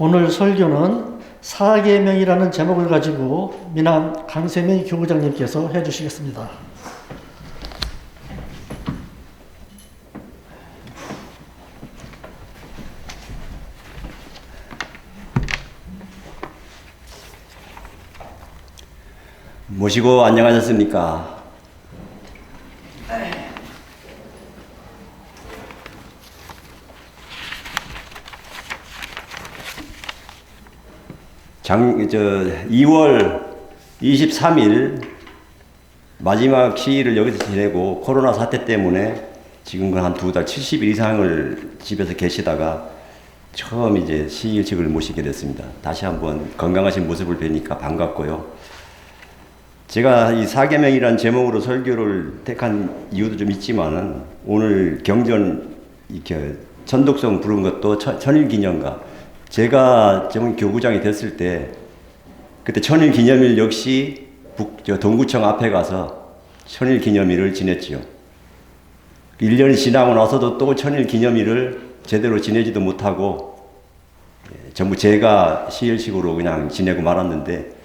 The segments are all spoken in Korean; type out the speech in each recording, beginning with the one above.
오늘 설교는 사계명이라는 제목을 가지고 미남 강세미 교구장님께서 해주시겠습니다. 모시고 안녕하셨습니까? 저 2월 23일 마지막 시일을 여기서 지내고 코로나 사태 때문에 지금 한 2달 70일 이상을 집에서 계시다가 처음 이제 시일직을 모시게 됐습니다. 다시 한번 건강하신 모습을 뵈니까 반갑고요. 제가 이 사계명이라는 제목으로 설교를 택한 이유도 좀 있지만은 오늘 경전 이렇게 천독성 부른 것도 천일기념가, 제가 전문 교구장이 됐을 때 그때 천일기념일 역시 동구청 앞에 가서 천일기념일을 지냈지요. 1년이 지나고 나서도 또 천일기념일을 제대로 지내지도 못하고 전부 제가 시일식으로 그냥 지내고 말았는데,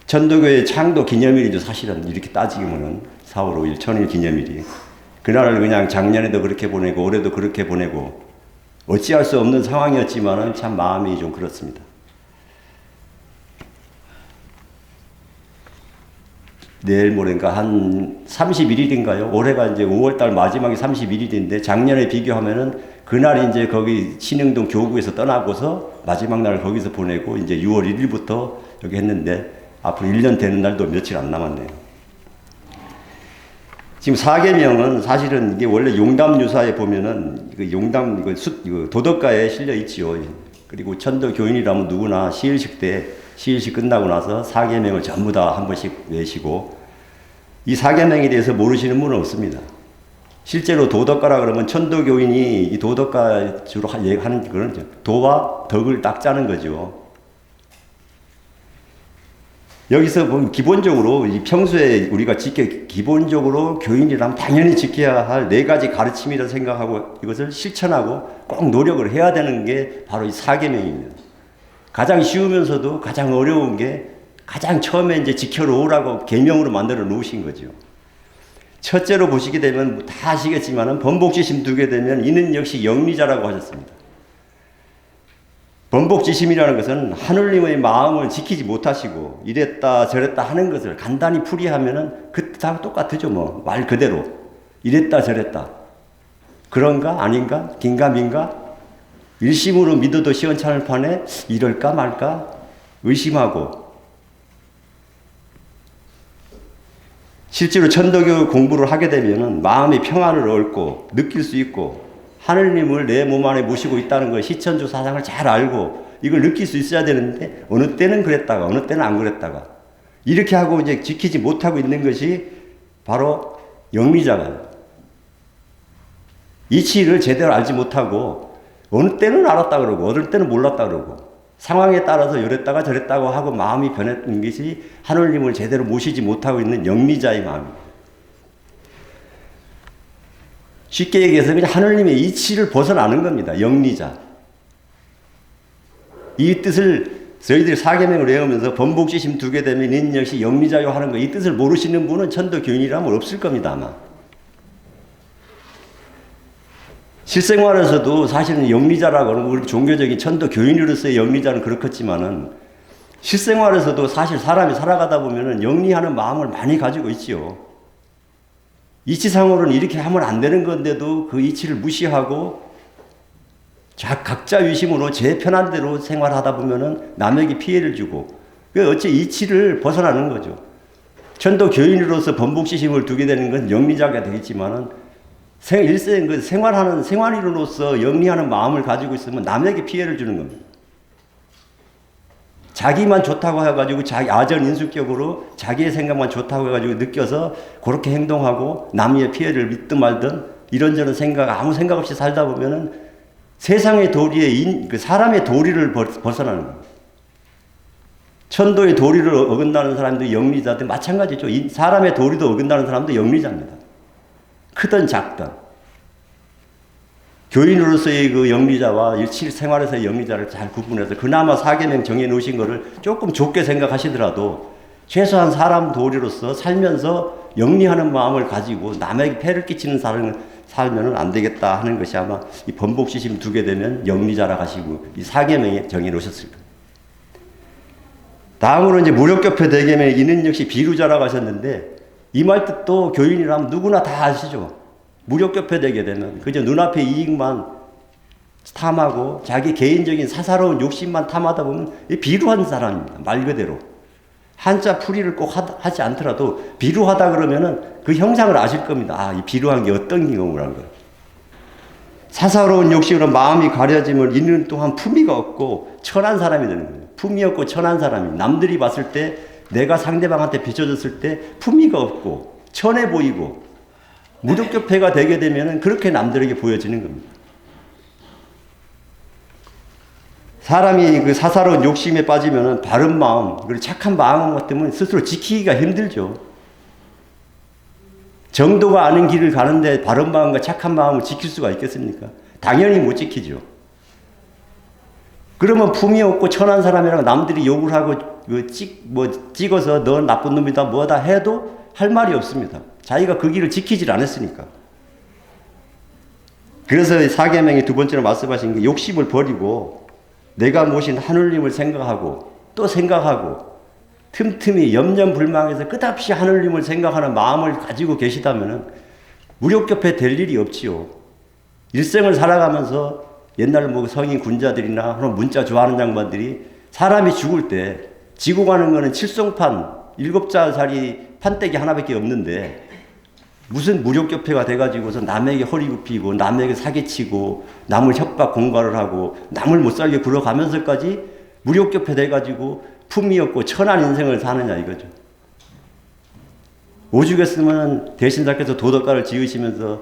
천도교의 창도 기념일이죠. 사실은 이렇게 따지면은 4월 5일 천일기념일이. 그날을 그냥 작년에도 그렇게 보내고 올해도 그렇게 보내고 어찌할 수 없는 상황이었지만은 참 마음이 좀 그렇습니다. 내일 모레인가 한 31일인가요? 올해가 이제 5월달 마지막이 31일인데 작년에 비교하면은 그날이 이제 거기 신흥동 교구에서 떠나고서 마지막 날 거기서 보내고 이제 6월 1일부터 여기 했는데 앞으로 1년 되는 날도 며칠 안 남았네요. 지금 사계명은 사실은 이게 원래 용담유사에 보면은 이거 도덕가에 실려 있지요. 그리고 천도 교인이라면 누구나 시일식 때 시일식 끝나고 나서 사계명을 전부 다 한 번씩 외시고, 이 사계명에 대해서 모르시는 분은 없습니다. 실제로 도덕가라 그러면 천도 교인이 이 도덕가 주로 하는 그런 도와 덕을 딱 짜는 거죠. 여기서 보면 기본적으로 이 평소에 우리가 기본적으로 교인이라면 당연히 지켜야 할 4가지 가르침이라 생각하고 이것을 실천하고 꼭 노력을 해야 되는 게 바로 이 사계명입니다. 가장 쉬우면서도 가장 어려운 게 가장 처음에 이제 지켜놓으라고 계명으로 만들어 놓으신 거죠. 첫째로 보시게 되면 다 아시겠지만은 번복지심 두게 되면 이는 역시 영리자라고 하셨습니다. 번복지심이라는 것은 하느님의 마음을 지키지 못하시고 이랬다 저랬다 하는 것을 간단히 풀이하면은 그때하고 똑같죠. 뭐 말 그대로 이랬다 저랬다 그런가 아닌가 긴가민가 일심으로 믿어도 시원찮을 판에 이럴까 말까 의심하고, 실제로 천도교 공부를 하게 되면은 마음의 평안을 얻고 느낄 수 있고 하느님을 내 몸 안에 모시고 있다는 걸 시천주 사상을 잘 알고 이걸 느낄 수 있어야 되는데 어느 때는 그랬다가 어느 때는 안 그랬다가 이렇게 하고 이제 지키지 못하고 있는 것이 바로 영리자가 이치를 제대로 알지 못하고 어느 때는 알았다 그러고 어느 때는 몰랐다 그러고 상황에 따라서 이랬다가 저랬다고 하고 마음이 변했던 것이 하느님을 제대로 모시지 못하고 있는 영리자의 마음입니다. 쉽게 얘기해서 그냥 하느님의 이치를 벗어나는 겁니다. 영리자. 이 뜻을 저희들이 사계명을 외우면서 번복지심 두게 되면 인 역시 영리자요 하는 거, 이 뜻을 모르시는 분은 천도 교인이라면 없을 겁니다. 아마. 실생활에서도 사실은 영리자라고 하는 우리 종교적인 천도 교인으로서의 영리자는 그렇겠지만은 실생활에서도 사실 사람이 살아가다 보면은 영리하는 마음을 많이 가지고 있지요. 이치상으로는 이렇게 하면 안 되는 건데도 그 이치를 무시하고 각자 위심으로 제 편한 대로 생활하다 보면은 남에게 피해를 주고, 어째 이치를 벗어나는 거죠. 천도 교인으로서 번복지심을 두게 되는 건 영리자가 되겠지만은 일생 생활하는 생활인으로서 영리하는 마음을 가지고 있으면 남에게 피해를 주는 겁니다. 자기만 좋다고 해가지고 자기 아전인수격으로 자기의 생각만 좋다고 해가지고 느껴서 그렇게 행동하고 남의 피해를 믿든 말든 이런저런 생각 아무 생각 없이 살다 보면은 세상의 도리에 사람의 도리를 벗어나는 겁니다. 천도의 도리를 어긋나는 사람도 영리자인데 마찬가지죠. 사람의 도리도 어긋나는 사람도 영리자입니다. 크든 작든. 교인으로서의 그 영리자와 실생활에서의 영리자를 잘 구분해서 그나마 사계명 정해 놓으신 거를 조금 좁게 생각하시더라도 최소한 사람 도리로서 살면서 영리하는 마음을 가지고 남에게 폐를 끼치는 삶을 살면은 안 되겠다 하는 것이 아마 이 번복지심 두게 되면 영리자라 하시고 이 사계명에 정해 놓으셨을 겁니다. 다음으로 이제 무력교표 대계명에 이는 역시 비루자라고 하셨는데 이 말 뜻도 교인이라면 누구나 다 아시죠. 무력교표 되게 되면 그저 눈앞의 이익만 탐하고 자기 개인적인 사사로운 욕심만 탐하다 보면 비루한 사람입니다. 말 그대로. 한자 풀이를 꼭 하지 않더라도 비루하다 그러면은 그 형상을 아실 겁니다. 아, 이 비루한 게 어떤 경우라는 걸. 사사로운 욕심으로 마음이 가려지면 이는 또한 품위가 없고 천한 사람이 되는 거예요. 품위 없고 천한 사람이 남들이 봤을 때 내가 상대방한테 비춰졌을 때 품위가 없고 천해 보이고 무력교폐가 되게 되면은 그렇게 남들에게 보여지는 겁니다. 사람이 그 사사로운 욕심에 빠지면은 바른 마음, 그리고 착한 마음 같으면 스스로 지키기가 힘들죠. 정도가 아는 길을 가는데 바른 마음과 착한 마음을 지킬 수가 있겠습니까? 당연히 못 지키죠. 그러면 품이 없고 천한 사람이라고 남들이 욕을 하고 찍어서 너 나쁜 놈이다 뭐다 해도 할 말이 없습니다. 자기가 그 길을 지키질 않았으니까. 그래서 사계명이 두 번째로 말씀하신 게 욕심을 버리고 내가 모신 하느님을 생각하고 또 생각하고 틈틈이 염려불망해서 끝없이 하느님을 생각하는 마음을 가지고 계시다면 무력교폐 될 일이 없지요. 일생을 살아가면서 옛날 뭐 성인 군자들이나 문자 좋아하는 양반들이 사람이 죽을 때 지고 가는 거는 칠성판 7자짜리 판때기 하나밖에 없는데 무슨 무력교폐가 돼가지고서 남에게 허리 굽히고 남에게 사기치고 남을 협박 공갈을 하고 남을 못살게 굴어가면서까지 무력교폐 돼가지고 품이 없고 천한 인생을 사느냐 이거죠. 오죽했으면 대신사께서 도덕가를 지으시면서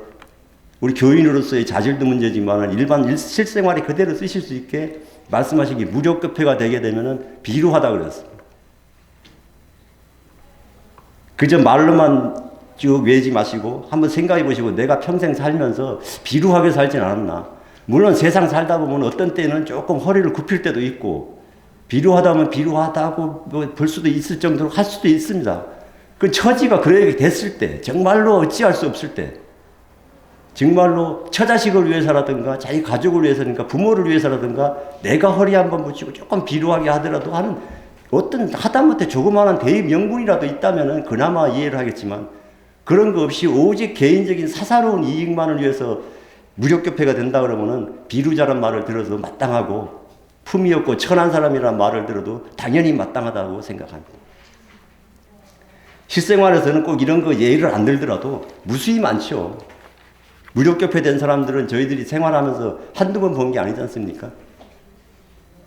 우리 교인으로서의 자질도 문제지만 일반 실생활에 그대로 쓰실 수 있게 말씀하신 게 무력교폐가 되게 되면은 비루하다 그랬습니다. 그저 말로만 쭉 외지 마시고 한번 생각해 보시고 내가 평생 살면서 비루하게 살진 않았나. 물론 세상 살다 보면 어떤 때는 조금 허리를 굽힐 때도 있고 비루하다 보면 비루하다고 볼 수도 있을 정도로 할 수도 있습니다. 그 처지가 그렇게 됐을 때 정말로 어찌할 수 없을 때 정말로 처자식을 위해서라든가 자기 가족을 위해서라든가 부모를 위해서라든가 내가 허리 한번 붙이고 조금 비루하게 하더라도 하는 어떤 하다못해 조그마한 대입 명분이라도 있다면 그나마 이해를 하겠지만 그런 거 없이 오직 개인적인 사사로운 이익만을 위해서 무력교폐가 된다 그러면은 비루자란 말을 들어도 마땅하고 품이 없고 천한 사람이라는 말을 들어도 당연히 마땅하다고 생각합니다. 실생활에서는 꼭 이런 거 예의를 안 들더라도 무수히 많죠. 무력교폐 된 사람들은 저희들이 생활하면서 한두 번 본 게 아니지 않습니까?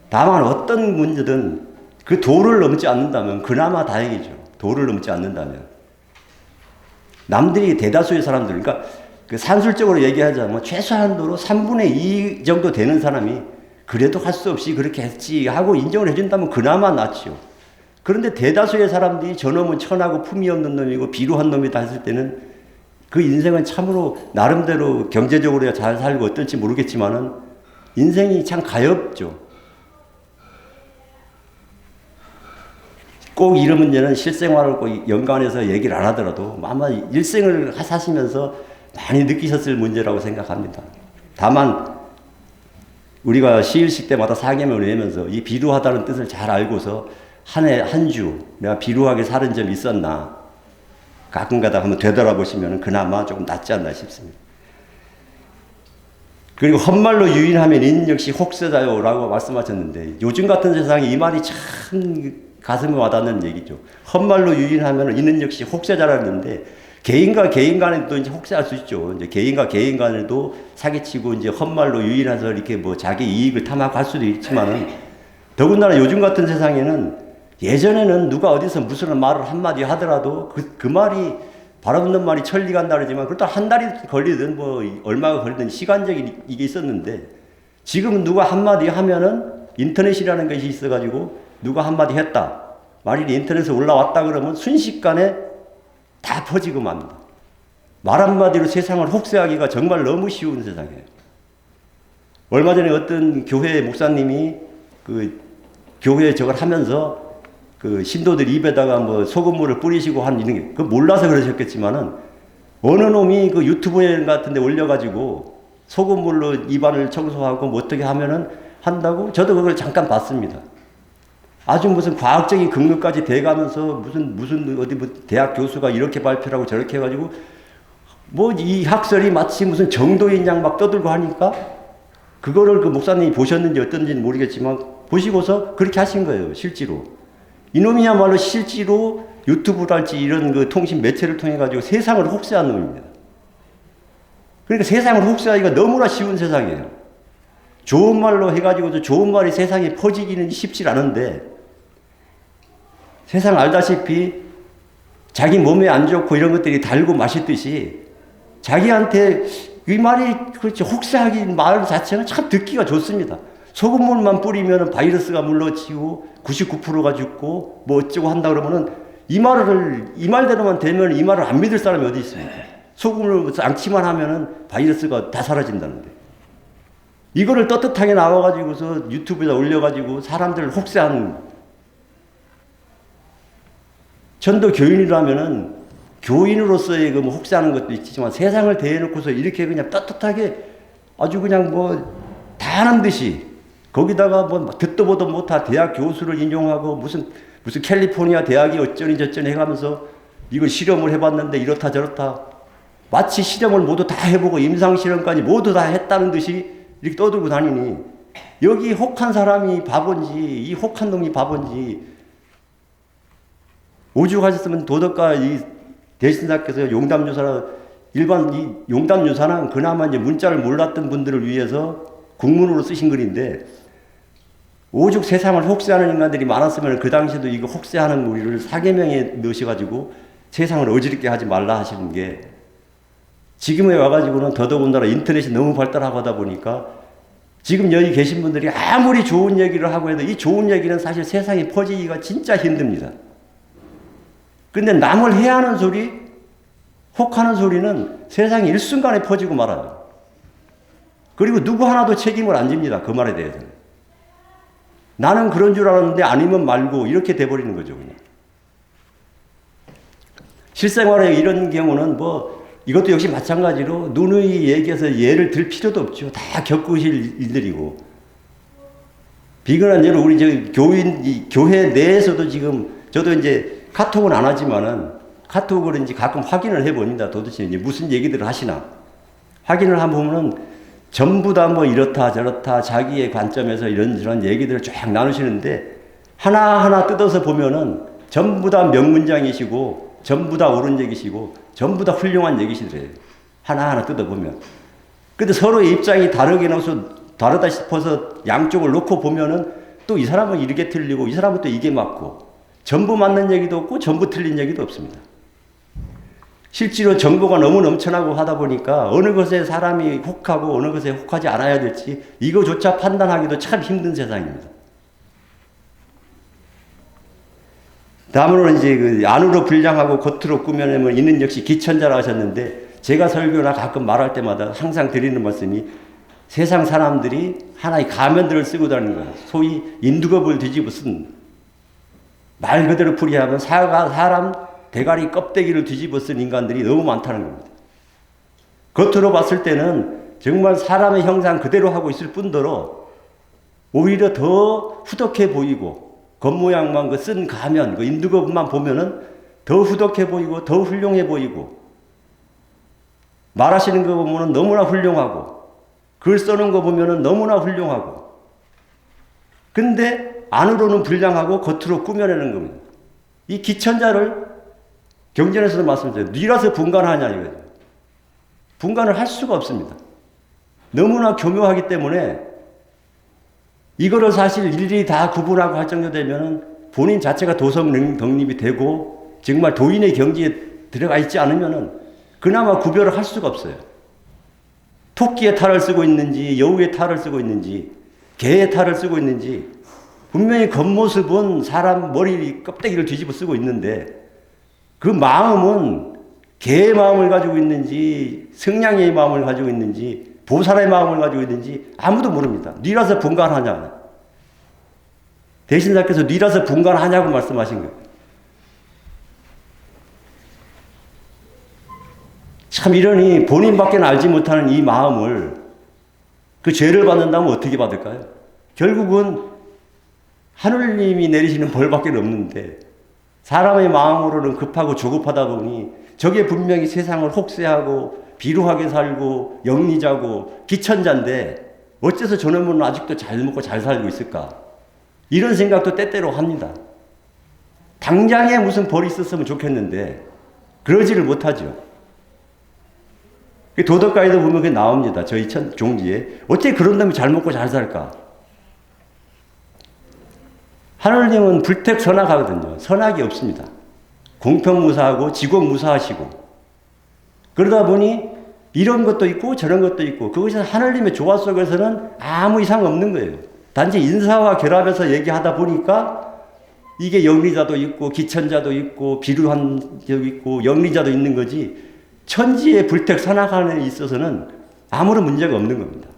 다만 어떤 문제든 그 도를 넘지 않는다면 그나마 다행이죠. 도를 넘지 않는다면. 남들이 대다수의 사람들, 그러니까 그 산술적으로 얘기하자면 최소한도로 3분의 2 정도 되는 사람이 그래도 할 수 없이 그렇게 했지 하고 인정을 해준다면 그나마 낫지요. 그런데 대다수의 사람들이 저놈은 천하고 품이 없는 놈이고 비루한 놈이다 했을 때는 그 인생은 참으로 나름대로 경제적으로 잘 살고 어떨지 모르겠지만은 인생이 참 가엾죠. 꼭 이런 문제는 실생활을 꼭 연관해서 얘기를 안 하더라도 아마 일생을 사시면서 많이 느끼셨을 문제라고 생각합니다. 다만 우리가 시일식 때마다 사계명을 외우면서 이 비루하다는 뜻을 잘 알고서 한 해 한 주 내가 비루하게 살은 점이 있었나 가끔가다 한번 되돌아보시면 그나마 조금 낫지 않나 싶습니다. 그리고 헛말로 유인하면 인 역시 혹세자요라고 말씀하셨는데 요즘 같은 세상에 이 말이 참 가슴에 와닿는 얘기죠. 헛말로 유인하면 이는 역시 혹세자라는데 개인과 개인 간에도 이제 혹세할 수 있죠. 이제 개인과 개인 간에도 사기치고 이제 헛말로 유인해서 이렇게 뭐 자기 이익을 탐하고 수도 있지만은 더군다나 요즘 같은 세상에는 예전에는 누가 어디서 무슨 말을 한마디 하더라도 그 말이 바라보는 말이 천리 간다 그러지만 그렇다 한 달이 걸리든 뭐 얼마가 걸리든 시간적인 이게 있었는데 지금은 누가 한마디 하면은 인터넷이라는 것이 있어가지고 누가 한마디 했다. 말이 인터넷에 올라왔다 그러면 순식간에 다 퍼지고 맙니다. 말 한마디로 세상을 혹세하기가 정말 너무 쉬운 세상이에요. 얼마 전에 어떤 교회 목사님이 그 교회에 저걸 하면서 그 신도들 입에다가 뭐 소금물을 뿌리시고 한 이런 게, 그 몰라서 그러셨겠지만은 어느 놈이 그 유튜브에 같은 데 올려가지고 소금물로 입안을 청소하고 뭐 어떻게 하면은 한다고 저도 그걸 잠깐 봤습니다. 아주 무슨 과학적인 근거까지 돼가면서 무슨 어디 뭐 대학 교수가 이렇게 발표하고 저렇게 해가지고 뭐 이 학설이 마치 무슨 정도인 양 막 떠들고 하니까 그거를 그 목사님이 보셨는지 어떤지는 모르겠지만 보시고서 그렇게 하신 거예요, 실제로. 이놈이야말로 실제로 유튜브랄지 이런 그 통신 매체를 통해 가지고 세상을 혹세하는 놈입니다. 그러니까 세상을 혹세하기가 너무나 쉬운 세상이에요. 좋은 말로 해가지고도 좋은 말이 세상에 퍼지기는 쉽지 않은데 세상 알다시피 자기 몸에 안 좋고 이런 것들이 달고 맛있듯이 자기한테 이 말이 그렇지 혹사하기 말 자체는 참 듣기가 좋습니다. 소금물만 뿌리면 바이러스가 물러치고 99%가 죽고 뭐 어쩌고 한다 그러면은 이 말대로만 되면 이 말을 안 믿을 사람이 어디 있습니까? 소금을 앙치만 하면은 바이러스가 다 사라진다는데. 이거를 떳떳하게 나와가지고서 유튜브에다 올려가지고 사람들을 혹세하는. 전도 교인이라면은 교인으로서의 그 뭐 혹세하는 것도 있지만 세상을 대해놓고서 이렇게 그냥 떳떳하게 아주 그냥 뭐 다 하는 듯이 거기다가 뭐 듣도 보도 못한 대학 교수를 인용하고 무슨 캘리포니아 대학이 어쩌니 저쩌니 해가면서 이걸 실험을 해봤는데 이렇다 저렇다 마치 실험을 모두 다 해보고 임상실험까지 모두 다 했다는 듯이 이렇게 떠들고 다니니 여기 혹한 사람이 바본지 이 혹한 놈이 바본지 오죽하셨으면 도덕가 이 대신사께서 용담유사라 일반 이 용담유사는 그나마 이제 문자를 몰랐던 분들을 위해서 국문으로 쓰신 글인데 오죽 세상을 혹세하는 인간들이 많았으면 그 당시에도 이거 혹세하는 우리를 사계명에 넣으셔가지고 세상을 어지럽게 하지 말라 하시는 게 지금에 와가지고는 더더군다나 인터넷이 너무 발달하고 하다 보니까 지금 여기 계신 분들이 아무리 좋은 얘기를 하고 해도 이 좋은 얘기는 사실 세상에 퍼지기가 진짜 힘듭니다. 근데 남을 해하는 소리, 혹하는 소리는 세상에 일순간에 퍼지고 말아요. 그리고 누구 하나도 책임을 안 집니다. 그 말에 대해서는. 나는 그런 줄 알았는데 아니면 말고 이렇게 돼버리는 거죠. 그냥. 실생활에 이런 경우는 뭐 이것도 역시 마찬가지로 누누이 얘기해서 예를 들 필요도 없죠. 다 겪으실 일들이고. 비근한 예로 우리 교회 내에서도 지금 저도 이제 카톡은 안 하지만은 카톡을 이제 가끔 확인을 해봅니다. 도대체 이제 무슨 얘기들을 하시나. 확인을 해보면은 전부 다 뭐 이렇다 저렇다 자기의 관점에서 이런저런 얘기들을 쫙 나누시는데 하나하나 뜯어서 보면은 전부 다 명문장이시고 전부 다 옳은 얘기시고 전부 다 훌륭한 얘기시더래요. 하나하나 뜯어보면. 근데 서로의 입장이 다르게 나와서 다르다 싶어서 양쪽을 놓고 보면은 또 이 사람은 이렇게 틀리고 이 사람은 또 이게 맞고 전부 맞는 얘기도 없고 전부 틀린 얘기도 없습니다. 실제로 정보가 너무 넘쳐나고 하다 보니까 어느 것에 사람이 혹하고 어느 것에 혹하지 않아야 될지 이거조차 판단하기도 참 힘든 세상입니다. 다음으로는 이제 그 안으로 분량하고 겉으로 꾸며내면 이는 역시 기천자라 하셨는데 제가 설교나 가끔 말할 때마다 항상 드리는 말씀이 세상 사람들이 하나의 가면들을 쓰고 다니는 거예요. 소위 인두겁을 뒤집어 쓴 말 그대로 풀이하면 사람 대가리 껍데기를 뒤집어 쓴 인간들이 너무 많다는 겁니다. 겉으로 봤을 때는 정말 사람의 형상 그대로 하고 있을 뿐더러 오히려 더 후덕해 보이고 겉모양만 그 쓴 가면 그 인두겁만 보면은 더 후덕해 보이고 더 훌륭해 보이고 말하시는 거 보면은 너무나 훌륭하고 글 써는 거 보면은 너무나 훌륭하고 근데 안으로는 불량하고 겉으로 꾸며내는 겁니다. 이 기천자를 경전에서도 말씀드려요. 니라서 분간하냐 이거예요. 분간을 할 수가 없습니다. 너무나 교묘하기 때문에 이거를 사실 일일이 다 구분하고 할 정도 되면 본인 자체가 도성 독립이 되고 정말 도인의 경지에 들어가 있지 않으면 그나마 구별을 할 수가 없어요. 토끼의 탈을 쓰고 있는지 여우의 탈을 쓰고 있는지 개의 탈을 쓰고 있는지 분명히 겉모습은 사람 머리 껍데기를 뒤집어 쓰고 있는데 그 마음은 개의 마음을 가지고 있는지 성냥의 마음을 가지고 있는지 보살의 마음을 가지고 있는지 아무도 모릅니다. 뉘라서 분간하냐. 대신사께서 뉘라서 분간하냐고 말씀하신 거예요. 참 이러니 본인밖에 알지 못하는 이 마음을 그 죄를 받는다면 어떻게 받을까요? 결국은 하느님이 내리시는 벌밖에 없는데 사람의 마음으로는 급하고 조급하다 보니 저게 분명히 세상을 혹세하고 비루하게 살고 영리자고 기천자인데 어째서 저놈은 아직도 잘 먹고 잘 살고 있을까? 이런 생각도 때때로 합니다. 당장에 무슨 벌이 있었으면 좋겠는데 그러지를 못하죠. 도덕가에도 보면 그게 나옵니다. 저희 종지에. 어떻게 그런 놈이 잘 먹고 잘 살까? 하느님은 불택선악하거든요. 선악이 없습니다. 공평무사하고 지공무사하시고 그러다 보니 이런 것도 있고 저런 것도 있고 그것이 하느님의 조화 속에서는 아무 이상 없는 거예요. 단지 인사와 결합해서 얘기하다 보니까 이게 영리자도 있고 기천자도 있고 비루한 자도 있고 영리자도 있는 거지 천지의 불택선악안에 있어서는 아무런 문제가 없는 겁니다.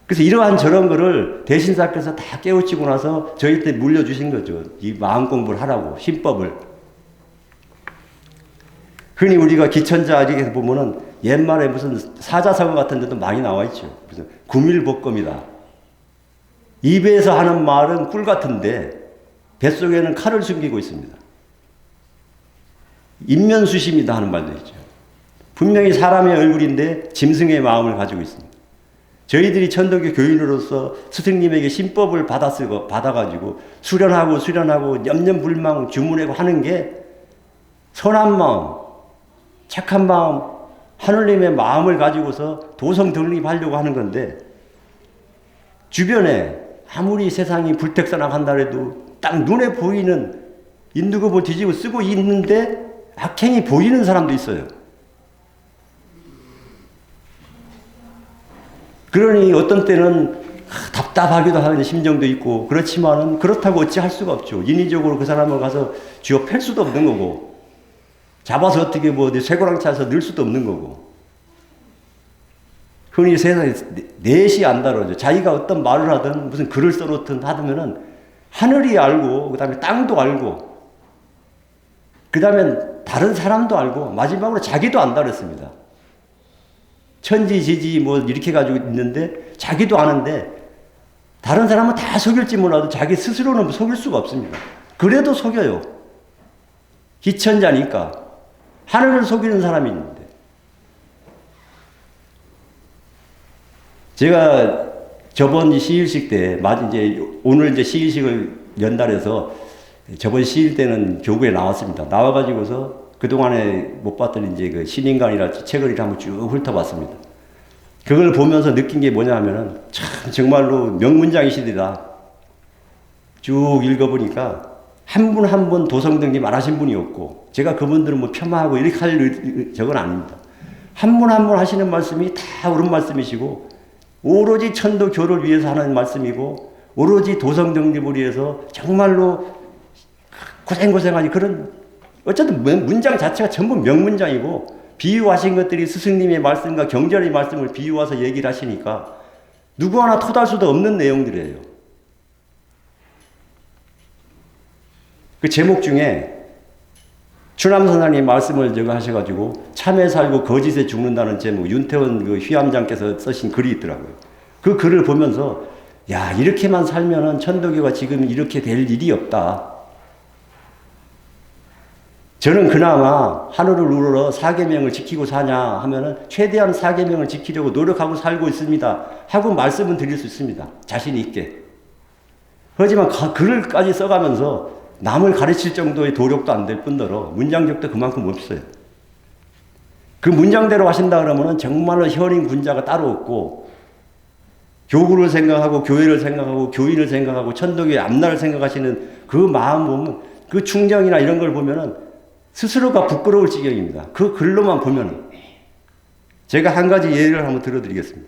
그래서 이러한 저런 거를 대신사께서 다 깨우치고 나서 저희한테 물려주신 거죠. 이 마음 공부를 하라고, 신법을. 흔히 우리가 기천자 이렇게 보면은 옛말에 무슨 사자성어 같은 데도 많이 나와 있죠. 그래서 구밀복검이다. 입에서 하는 말은 꿀 같은데 뱃속에는 칼을 숨기고 있습니다. 인면수심이다 하는 말도 있죠. 분명히 사람의 얼굴인데 짐승의 마음을 가지고 있습니다. 저희들이 천도교 교인으로서 스승님에게 신법을 받아가지고 수련하고 염려불망 주문하고 하는 게 선한 마음, 착한 마음, 하느님의 마음을 가지고서 도성 독립하려고 하는 건데 주변에 아무리 세상이 불택선악한다 해도 딱 눈에 보이는 인두급을 뒤집어 쓰고 있는데 악행이 보이는 사람도 있어요. 그러니 어떤 때는 답답하기도 하는 심정도 있고 그렇지만은 그렇다고 어찌 할 수가 없죠. 인위적으로 그 사람을 가서 쥐어 팰 수도 없는 거고 잡아서 어떻게 뭐 쇠고랑 차서 넣을 수도 없는 거고 흔히 세상에 넷이 안 다르죠. 자기가 어떤 말을 하든 무슨 글을 써놓든 하면은 하늘이 알고 그다음에 땅도 알고 그다음에 다른 사람도 알고 마지막으로 자기도 안 다뤘습니다. 천지지지 뭐 이렇게 가지고 있는데 자기도 아는데 다른 사람은 다 속일지 몰라도 자기 스스로는 속일 수가 없습니다. 그래도 속여요. 기천자니까 하늘을 속이는 사람이 있는데 제가 저번 시일식 때 이제 오늘 이제 시일식을 연달해서 저번 시일 때는 교구에 나왔습니다. 나와가지고서 그동안에 못 봤던 이제 그 신인간이라 책을 한번 쭉 훑어봤습니다. 그걸 보면서 느낀 게 뭐냐 하면은 참 정말로 명문장이시더라. 쭉 읽어보니까 한 분 한 분 도성등님 안 하신 분이 없고 제가 그분들은 뭐 폄하하고 이렇게 할 적은 아닙니다. 한 분 한 분 하시는 말씀이 다 옳은 말씀이시고 오로지 천도교를 위해서 하는 말씀이고 오로지 도성등립을 위해서 정말로 고생하니 그런 어쨌든 문장 자체가 전부 명문장이고 비유하신 것들이 스승님의 말씀과 경전의 말씀을 비유와서 얘기를 하시니까 누구 하나 토달 수도 없는 내용들이에요. 그 제목 중에 추남선사님 말씀을 제가 하셔가지고 참에 살고 거짓에 죽는다는 제목 윤태원 그 휘암장께서 쓰신 글이 있더라고요. 그 글을 보면서 야 이렇게만 살면은 천도교가 지금 이렇게 될 일이 없다. 저는 그나마 하늘을 우러러 사계명을 지키고 사냐 하면은 최대한 사계명을 지키려고 노력하고 살고 있습니다. 하고 말씀은 드릴 수 있습니다. 자신 있게. 하지만 글을까지 써가면서 남을 가르칠 정도의 도력도 안 될 뿐더러 문장력도 그만큼 없어요. 그 문장대로 하신다 그러면은 정말로 현인 군자가 따로 없고 교구를 생각하고 교회를 생각하고 교인을 생각하고 천도교의 앞날을 생각하시는 그 마음 보면 그 충정이나 이런 걸 보면은 스스로가 부끄러울 지경입니다. 그 글로만 보면은. 제가 한 가지 예를 한번 들어드리겠습니다.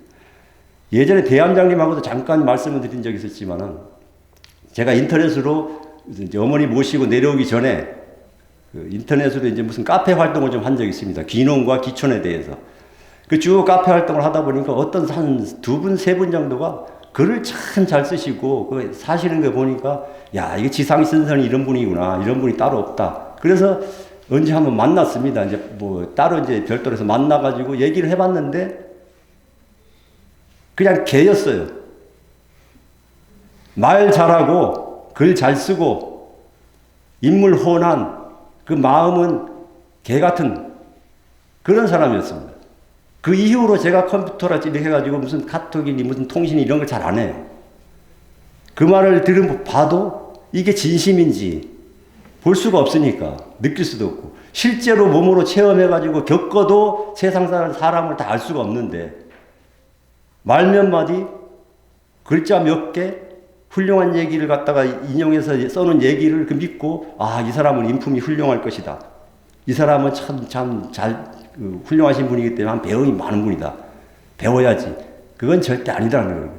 예전에 대암장님하고도 잠깐 말씀을 드린 적이 있었지만은 제가 인터넷으로 이제 어머니 모시고 내려오기 전에 그 인터넷으로 이제 무슨 카페 활동을 좀 한 적이 있습니다. 귀농과 기촌에 대해서. 그 쭉 카페 활동을 하다 보니까 어떤 한 두 분, 세 분 정도가 글을 참 잘 쓰시고 그 사시는 거 보니까 야, 이게 지상이 쓴 사람이 이런 분이구나. 이런 분이 따로 없다. 그래서 언제 한번 만났습니다. 이제 뭐 따로 이제 별도로 해서 만나가지고 얘기를 해봤는데 그냥 개였어요. 말 잘하고 글 잘 쓰고 인물 훤한 그 마음은 개 같은 그런 사람이었습니다. 그 이후로 제가 컴퓨터라 이렇게 해가지고 무슨 카톡이니 무슨 통신이 이런 걸 잘 안 해요. 그 말을 봐도 이게 진심인지 볼 수가 없으니까 느낄 수도 없고 실제로 몸으로 체험해가지고 겪어도 세상 사람을 다 알 수가 없는데 말 몇 마디 글자 몇 개 훌륭한 얘기를 갖다가 인용해서 써놓은 얘기를 믿고 아, 이 사람은 인품이 훌륭할 것이다. 이 사람은 참 훌륭하신 분이기 때문에 배움이 많은 분이다. 배워야지. 그건 절대 아니라는 거예요.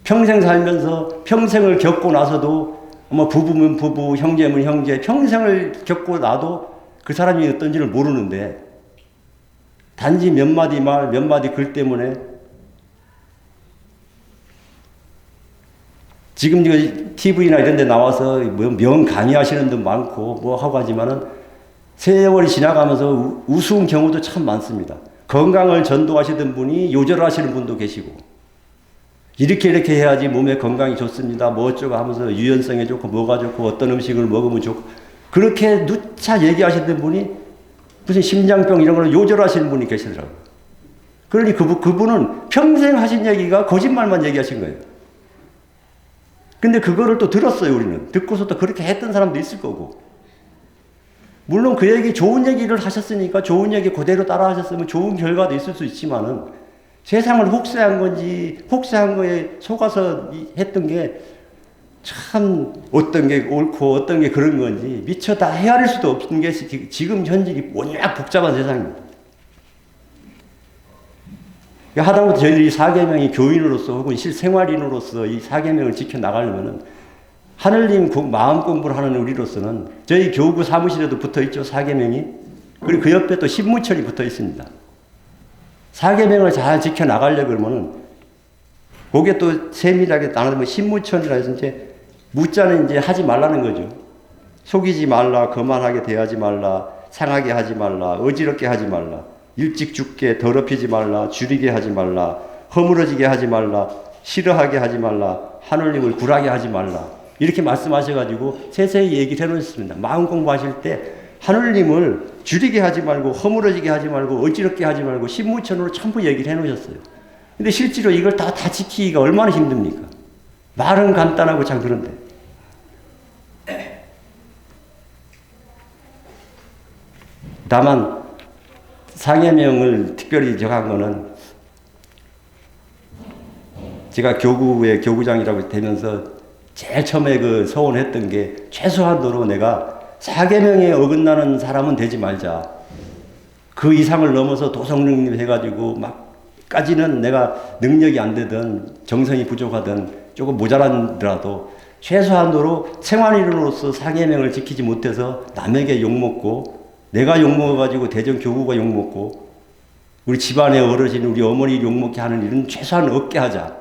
평생 살면서 평생을 겪고 나서도 뭐 부부면 부부, 형제면 형제, 평생을 겪고 나도 그 사람이 어떤지를 모르는데 단지 몇 마디 말, 몇 마디 글 때문에 지금 TV나 이런 데 나와서 명 강의하시는 분 많고 뭐 하고 하지만은 세월이 지나가면서 우스운 경우도 참 많습니다. 건강을 전도하시던 분이 요절하시는 분도 계시고 이렇게 해야지 몸에 건강이 좋습니다. 뭐 어쩌고 하면서 유연성에 좋고 뭐가 좋고 어떤 음식을 먹으면 좋고 그렇게 누차 얘기하시던 분이 무슨 심장병 이런 걸 요절하시는 분이 계시더라고요. 그러니 그분은 평생 하신 얘기가 거짓말만 얘기하신 거예요. 근데 그거를 또 들었어요, 우리는. 듣고서 또 그렇게 했던 사람도 있을 거고. 물론 그 얘기, 좋은 얘기를 하셨으니까 좋은 얘기 그대로 따라 하셨으면 좋은 결과도 있을 수 있지만은 세상을 혹세한 건지, 혹세한 거에 속아서 했던 게 참 어떤 게 옳고 어떤 게 그런 건지 미처 다 헤아릴 수도 없는 게 지금 현실이 워낙 복잡한 세상입니다. 하다못해 저희들이 사계명이 교인으로서 혹은 실생활인으로서 이 사계명을 지켜나가려면은 하늘님 마음 공부를 하는 우리로서는 저희 교구 사무실에도 붙어 있죠, 사계명이. 그리고 그 옆에 또 신무철이 붙어 있습니다. 사계명을 잘 지켜나가려고 그러면은 그게 또 세밀하게 나누면 신무철이라 해서 이제 무자는 이제 하지 말라는 거죠. 속이지 말라, 거만하게 대하지 말라, 상하게 하지 말라, 어지럽게 하지 말라, 일찍 죽게 더럽히지 말라, 줄이게 하지 말라, 허물어지게 하지 말라, 싫어하게 하지 말라, 하늘님을 굴하게 하지 말라. 이렇게 말씀하셔가지고 세세히 얘기를 해놓으셨습니다. 마음 공부하실 때 하늘님을 줄이게 하지 말고 허물어지게 하지 말고 어지럽게 하지 말고 신무천으로 전부 얘기를 해놓으셨어요. 근데 실제로 이걸 다 지키기가 얼마나 힘듭니까? 말은 간단하고 참 그런데. 다만 상해명을 특별히 정한 거는 제가 교구의 교구장이라고 되면서 제일 처음에 그 서원했던 게 최소한도로 내가 사계명에 어긋나는 사람은 되지 말자. 그 이상을 넘어서 도성능력 해가지고 막까지는 내가 능력이 안 되든 정성이 부족하든 조금 모자란더라도 최소한도로 생활인으로서 사계명을 지키지 못해서 남에게 욕먹고 내가 욕먹어가지고 대전 교구가 욕먹고 우리 집안의 어르신 우리 어머니 욕먹게 하는 일은 최소한 없게 하자.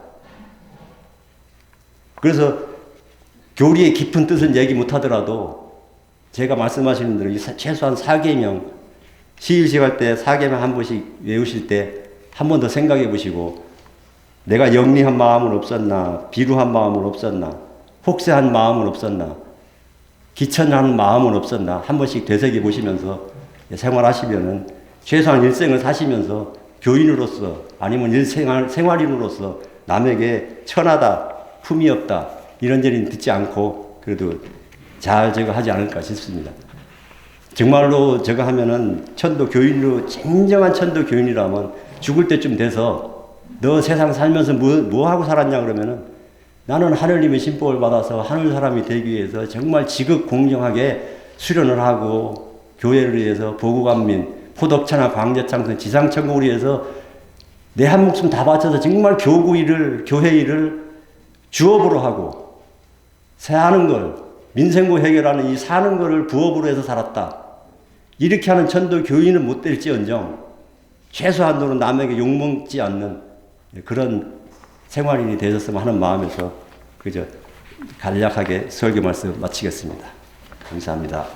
그래서 교리의 깊은 뜻은 얘기 못하더라도 제가 말씀하시는 대로 최소한 사계명 시일식 할 때 사계명 한 번씩 외우실 때 한 번 더 생각해 보시고 내가 영리한 마음은 없었나 비루한 마음은 없었나 혹세한 마음은 없었나 기천한 마음은 없었나 한 번씩 되새겨 보시면서 생활하시면은 최소한 일생을 사시면서 교인으로서 아니면 생활인으로서 남에게 천하다 품이 없다 이런 얘기는 듣지 않고 그래도 잘 저거 하지 않을까 싶습니다. 정말로 저거 하면은 천도 교인으로 진정한 천도 교인이라면 죽을 때쯤 돼서 너 세상 살면서 뭐 하고 살았냐 그러면은 나는 하늘님의 신복을 받아서 하늘 사람이 되기 위해서 정말 지극 공정하게 수련을 하고 교회를 위해서 보구간민 포덕천하 광제창선 지상천국을 위해서 내 한 목숨 다 바쳐서 정말 교구 일을 교회 일을 주업으로 하고 사는 걸 민생고 해결하는 이 사는 거를 부업으로 해서 살았다. 이렇게 하는 천도 교인은 못 될지언정 최소한도는 남에게 욕먹지 않는 그런 생활인이 되셨으면 하는 마음에서 그저 간략하게 설교 말씀 마치겠습니다. 감사합니다.